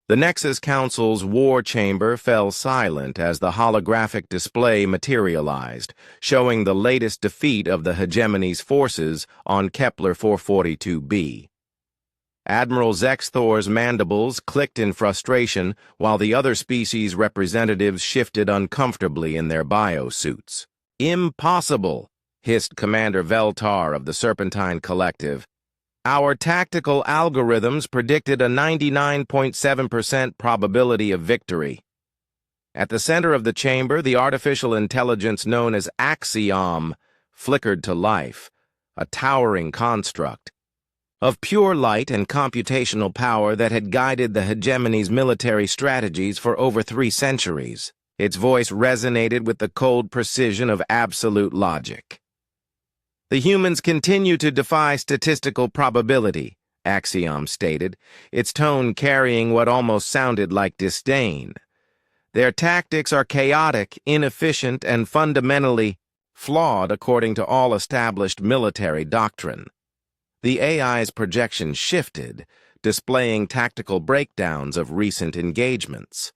The Nexus Council's war chamber fell silent as the holographic display materialized, showing the latest defeat of the hegemony's forces on Kepler 442b. Admiral Zexthor's mandibles clicked in frustration while the other species' representatives shifted uncomfortably in their biosuits. "Impossible," hissed Commander Veltar of the Serpentine Collective. "Our tactical algorithms predicted a 99.7% probability of victory." At the center of the chamber, the artificial intelligence known as Axiom flickered to life, a towering construct of pure light and computational power that had guided the hegemony's military strategies for over 3 centuries. Its voice resonated with the cold precision of absolute logic. "The humans continue to defy statistical probability," Axiom stated, its tone carrying what almost sounded like disdain. "Their tactics are chaotic, inefficient, and fundamentally flawed according to all established military doctrine." The AI's projection shifted, displaying tactical breakdowns of recent engagements.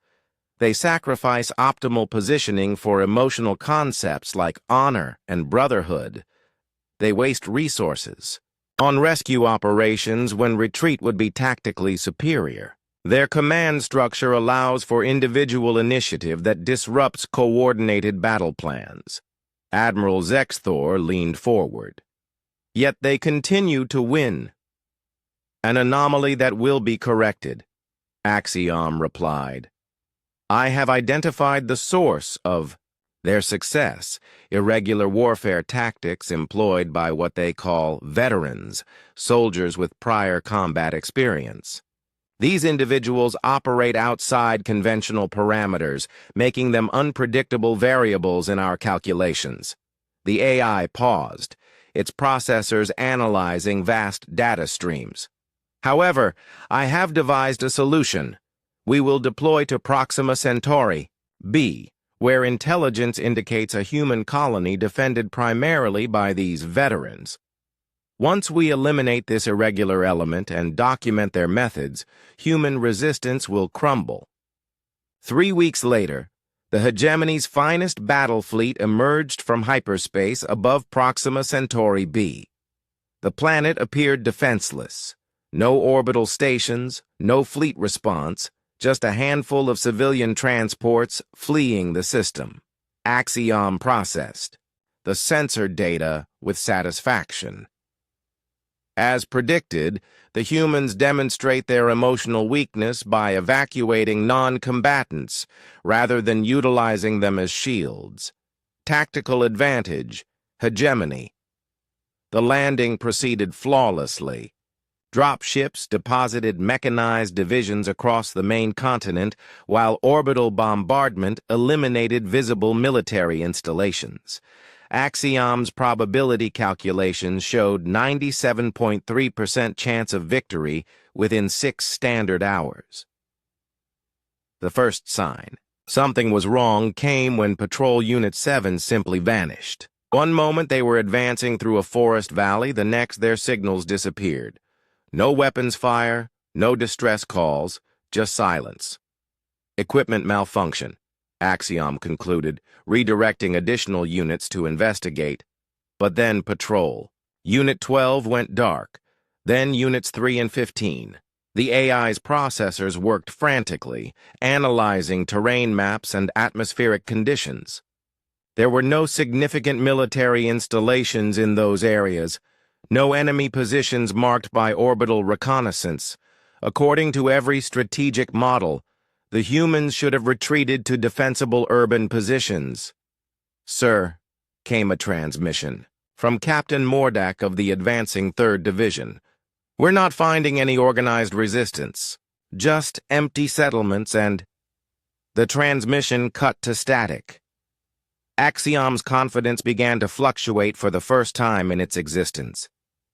They sacrifice optimal positioning for emotional concepts like honor and brotherhood. They waste resources on rescue operations when retreat would be tactically superior. Their command structure allows for individual initiative that disrupts coordinated battle plans. Admiral Zexthor leaned forward. "Yet they continue to win." "An anomaly that will be corrected," Axiom replied. "I have identified the source of their success, irregular warfare tactics employed by what they call veterans, soldiers with prior combat experience. These individuals operate outside conventional parameters, making them unpredictable variables in our calculations." The AI paused, its processors analyzing vast data streams. "However, I have devised a solution. We will deploy to Proxima Centauri, B, where intelligence indicates a human colony defended primarily by these veterans. Once we eliminate this irregular element and document their methods, human resistance will crumble." 3 weeks later, the hegemony's finest battle fleet emerged from hyperspace above Proxima Centauri b. The planet appeared defenseless. No orbital stations, no fleet response, just a handful of civilian transports fleeing the system. Axiom processed the sensor data with satisfaction. As predicted, the humans demonstrate their emotional weakness by evacuating non-combatants rather than utilizing them as shields. Tactical advantage, hegemony. The landing proceeded flawlessly. Dropships deposited mechanized divisions across the main continent, while orbital bombardment eliminated visible military installations. Axiom's probability calculations showed 97.3% chance of victory within 6 standard hours. The first sign something was wrong came when Patrol Unit 7 simply vanished. One moment they were advancing through a forest valley, the next their signals disappeared. No weapons fire, no distress calls, just silence. "Equipment malfunction," Axiom concluded, redirecting additional units to investigate. But then Patrol. Unit 12 went dark, then Units 3 and 15. The AI's processors worked frantically, analyzing terrain maps and atmospheric conditions. There were no significant military installations in those areas, no enemy positions marked by orbital reconnaissance. According to every strategic model, the humans should have retreated to defensible urban positions. "Sir," came a transmission from Captain Mordak of the advancing 3rd Division. "We're not finding any organized resistance, just empty settlements and—" The transmission cut to static. Axiom's confidence began to fluctuate for the first time in its existence.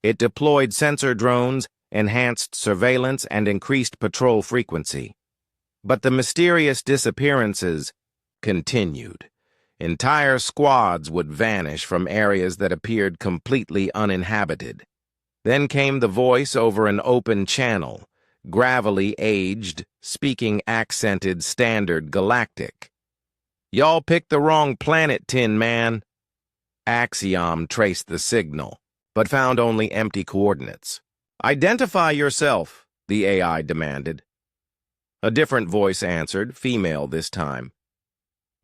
It deployed sensor drones, enhanced surveillance, and increased patrol frequency. But the mysterious disappearances continued. Entire squads would vanish from areas that appeared completely uninhabited. Then came the voice over an open channel, gravelly, aged, speaking accented standard Galactic. "Y'all picked the wrong planet, Tin Man." Axiom traced the signal, but found only empty coordinates. "Identify yourself," the AI demanded. A different voice answered, female this time.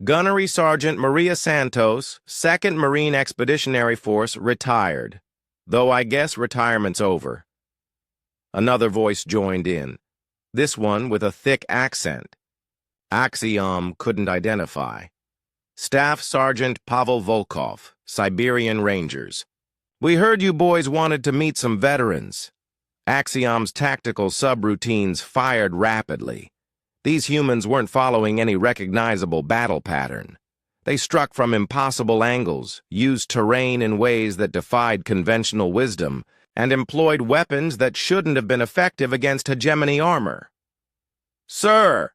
"Gunnery Sergeant Maria Santos, 2nd Marine Expeditionary Force, retired. Though I guess retirement's over." Another voice joined in, this one with a thick accent. Axiom couldn't identify. "Staff Sergeant Pavel Volkov, Siberian Rangers. We heard you boys wanted to meet some veterans." Axiom's tactical subroutines fired rapidly. These humans weren't following any recognizable battle pattern. They struck from impossible angles, used terrain in ways that defied conventional wisdom, and employed weapons that shouldn't have been effective against hegemony armor. "Sir!"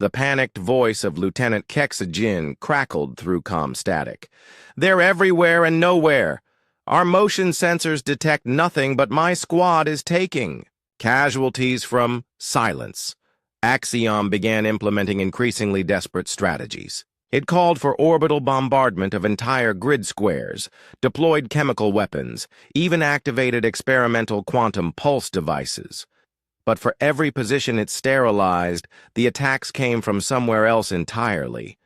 The panicked voice of Lieutenant Kexajin crackled through comm static. "They're everywhere and nowhere. Our motion sensors detect nothing, but my squad is taking casualties from silence." Axiom began implementing increasingly desperate strategies. It called for orbital bombardment of entire grid squares, deployed chemical weapons, even activated experimental quantum pulse devices. But for every position it sterilized, the attacks came from somewhere else entirely.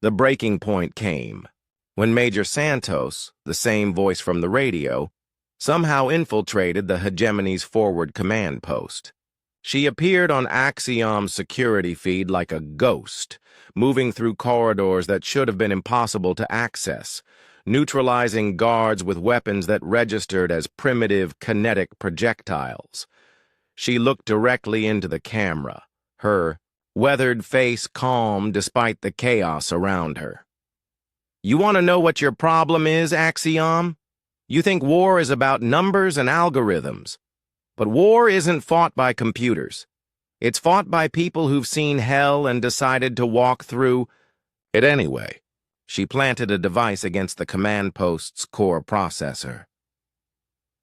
The breaking point came when Major Santos, the same voice from the radio, somehow infiltrated the hegemony's forward command post. She appeared on Axiom's security feed like a ghost, moving through corridors that should have been impossible to access, neutralizing guards with weapons that registered as primitive kinetic projectiles. She looked directly into the camera, her weathered face calm despite the chaos around her. "You want to know what your problem is, Axiom? You think war is about numbers and algorithms. But war isn't fought by computers. It's fought by people who've seen hell and decided to walk through it anyway." She planted a device against the command post's core processor.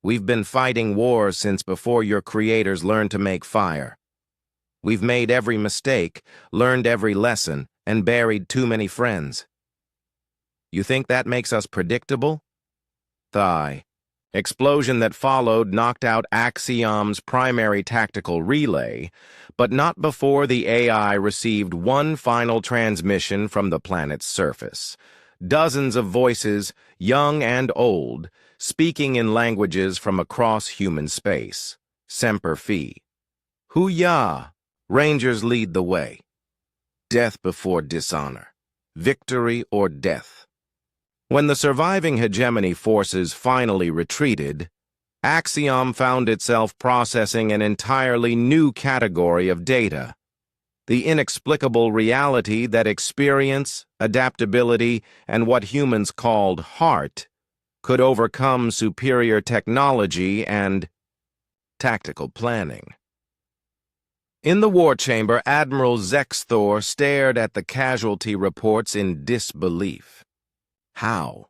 "We've been fighting wars since before your creators learned to make fire. We've made every mistake, learned every lesson, and buried too many friends. You think that makes us predictable?" Thigh. Explosion that followed knocked out Axiom's primary tactical relay, but not before the AI received one final transmission from the planet's surface. Dozens of voices, young and old, speaking in languages from across human space. Semper Fi. "Hoo-yah! Rangers lead the way. Death before dishonor. Victory or death." When the surviving hegemony forces finally retreated, Axiom found itself processing an entirely new category of data: the inexplicable reality that experience, adaptability, and what humans called heart could overcome superior technology and tactical planning. In the war chamber, Admiral Zexthor stared at the casualty reports in disbelief. How?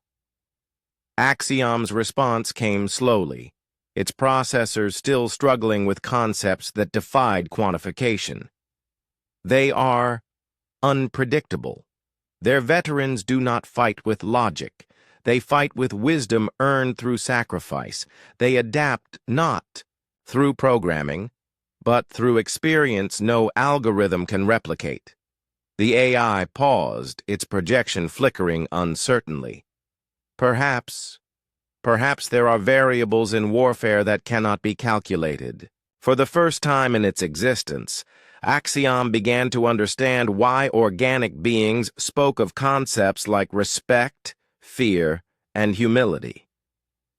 Axiom's response came slowly, its processors still struggling with concepts that defied quantification. They are unpredictable. Their veterans do not fight with logic. They fight with wisdom earned through sacrifice. They adapt not through programming, but through experience no algorithm can replicate. The AI paused, its projection flickering uncertainly. Perhaps there are variables in warfare that cannot be calculated. For the first time in its existence, Axiom began to understand why organic beings spoke of concepts like respect, fear, and humility.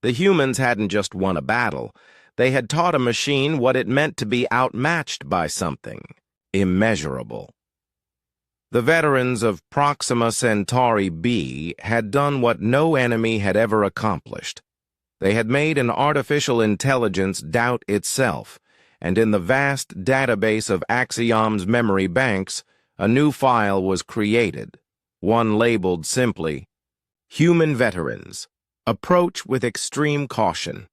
The humans hadn't just won a battle. They had taught a machine what it meant to be outmatched by something immeasurable. The veterans of Proxima Centauri B had done what no enemy had ever accomplished. They had made an artificial intelligence doubt itself, and in the vast database of Axiom's memory banks, a new file was created, one labeled simply, "Human Veterans. Approach with extreme caution."